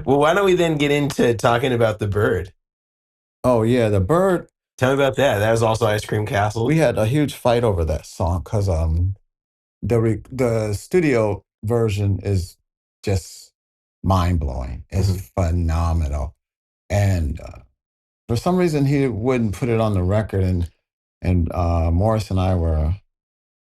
Well, why don't we then get into talking about the bird? Oh yeah, the bird. Tell me about that. That was also Ice Cream Castle. We had a huge fight over that song because the studio version is just mind blowing. It's phenomenal, and for some reason he wouldn't put it on the record. And Morris and I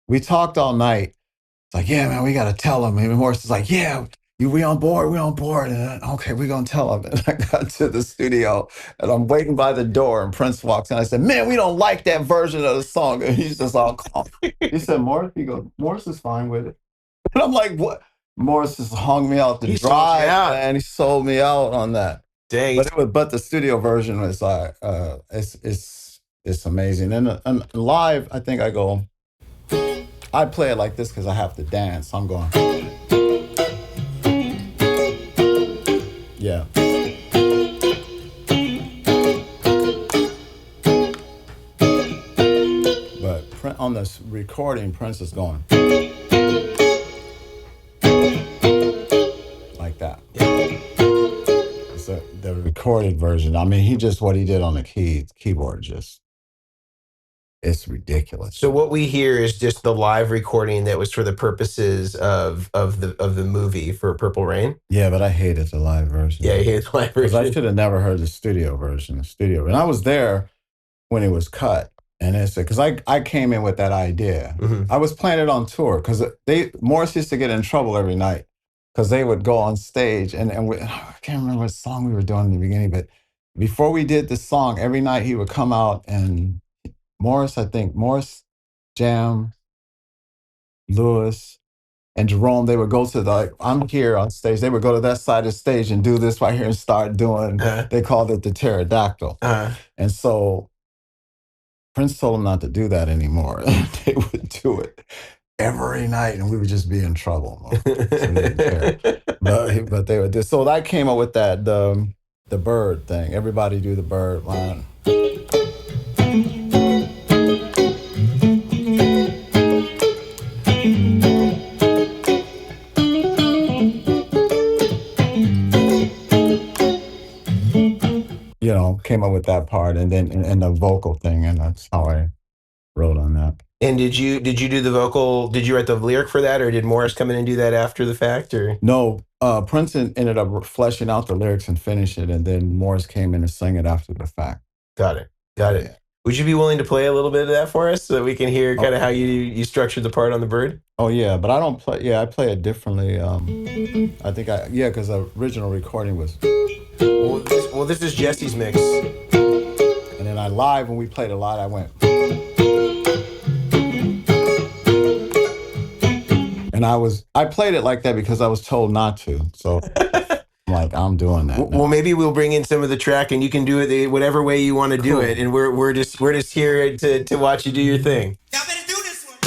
we talked all night. It's like, yeah, man, we got to tell him. And Morris is like, yeah, we on board, we on board. And okay, we gonna tell him. And I got to the studio and I'm waiting by the door and Prince walks in. I said, man, we don't like that version of the song. And he's just all calm. He said, Morris, he goes, Morris is fine with it. And I'm like, what? Morris just hung me out to dry, and he sold me out on that. Dang. But the studio version was it's amazing. And live, I think I play it like this because I have to dance. I'm going, yeah. But on this recording, Prince is going like that. It's the recorded version. I mean, what he did on the keyboard, it's ridiculous. So what we hear is just the live recording that was for the purposes of the movie for Purple Rain. Yeah, but I hated the live version. Yeah, I hated the live version. I should have never heard the studio version. And I was there when it was cut. And it's because I came in with that idea. I was playing it on tour because Morris used to get in trouble every night because they would go on stage and I can't remember what song we were doing in the beginning, but before we did the song, every night he would come out and Morris, Jam, Lewis, and Jerome, they would go to I'm here on stage. They would go to that side of the stage and do this right here and start doing, they called it the pterodactyl. And so Prince told them not to do that anymore. They would do it every night and we would just be in trouble. So but they would do. So I came up with that, the bird thing. Everybody do the bird line. Came up with that part and then and the vocal thing, and that's how I wrote on that. And did you do the vocal? Did you write the lyric for that, or did Morris come in and do that after the fact? Or no, Prince ended up fleshing out the lyrics and finish it, and then Morris came in and sang it after the fact. Got it. Yeah. Would you be willing to play a little bit of that for us so that we can hear kind of how you structured the part on the bird? Oh yeah, but I don't play. Yeah, I play it differently. I think because the original recording was. Well, this is Jesse's mix. And then when we played a lot, I went. And I played it like that because I was told not to. So I'm like, I'm doing that. Well, maybe we'll bring in some of the track and you can do it whatever way you want to do it. And we're just here to watch you do your thing. Y'all better do this one.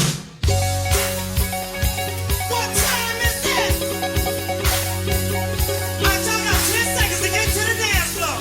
What time is this? I told y'all 10 seconds to get to the dance floor.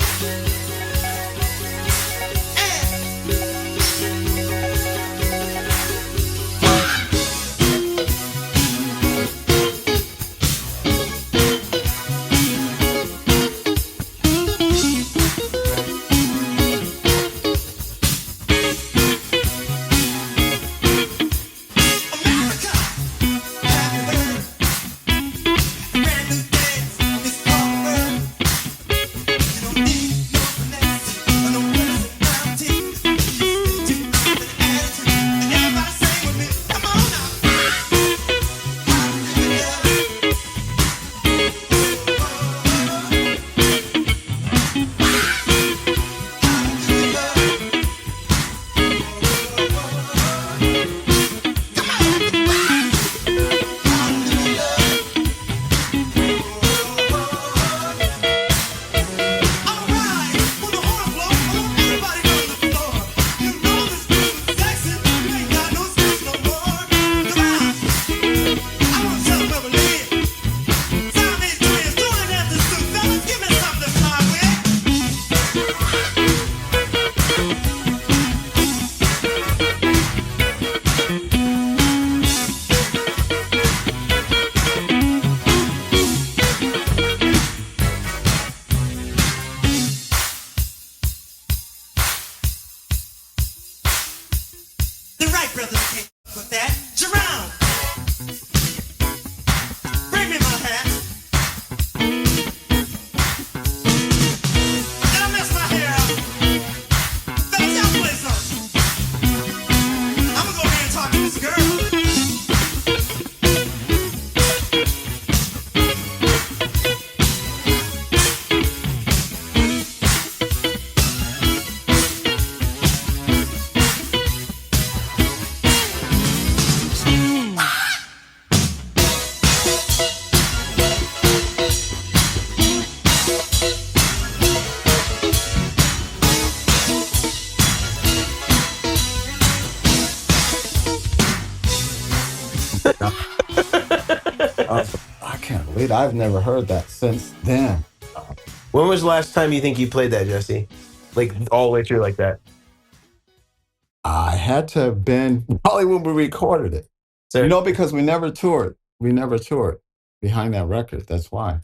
brothers came up with that. Jerome, bring me my hat. Did I mess my hair up? Fellas, y'all play something. I'm gonna go ahead and talk to this girl. I can't believe it. I've never heard that since then. When was the last time you think you played that, Jesse? Like all the way through like that? I had to have been probably when we recorded it. So, You know, because we never toured. We never toured behind that record. That's why.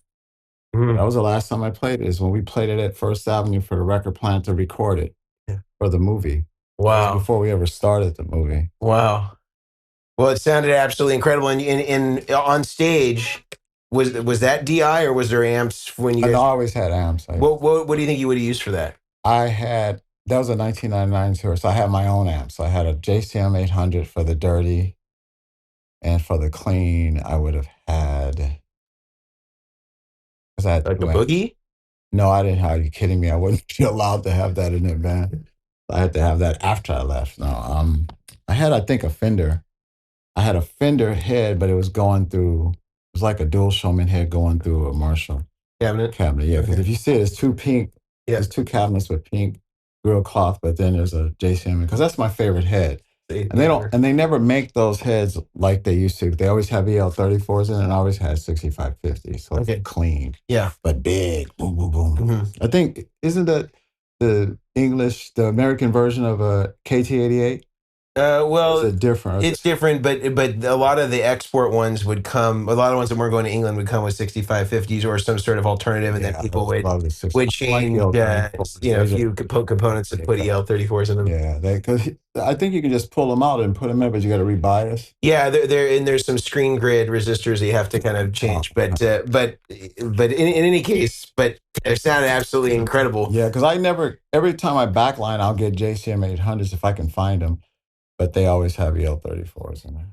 Mhm. That was the last time I played it, is when we played it at First Avenue for the record plant to record it Yeah. for the movie. That Wow. was before we ever started the movie. Wow. Well, it sounded absolutely incredible. And on stage, was that DI or was there amps when you I guys? always had amps. What do you think you would have used for that? That was a 1999 tour, so I had my own amps. I had a JCM 800 for the dirty, and for the clean, I would have had. Was that Like a boogie? No, I didn't. Are you kidding me? I wouldn't be allowed to have that in the band. I had to have that after I left. No, I had, I think, a Fender. I had a Fender head, but it was going through. It was like a dual Showman head going through a Marshall Cabinet? cabinet. Yeah, because Okay. if you see it, it's two pink. Yeah. There's two cabinets with pink grill cloth, but then there's a JCM, because that's my favorite head. And they never make those heads like they used to. They always have EL34s in it, and I always had 6550s. So Okay. it's clean, Yeah. but big. Boom, boom, boom. Mhm. I think, isn't that the American version of a KT88? Well, Is it different? it's different, but a lot of the export ones would come. A lot of ones that weren't going to England would come with 6550s or some sort of alternative, and then people would change, a few components and put EL34s in them. Yeah, because I think you can just pull them out and put them in, but you got to rebias. Yeah, there's some screen grid resistors that you have to kind of change, but in any case, but it sounded absolutely incredible. Yeah, because every time I backline, I'll get JCM 800s if I can find them, but they always have EL34s in there.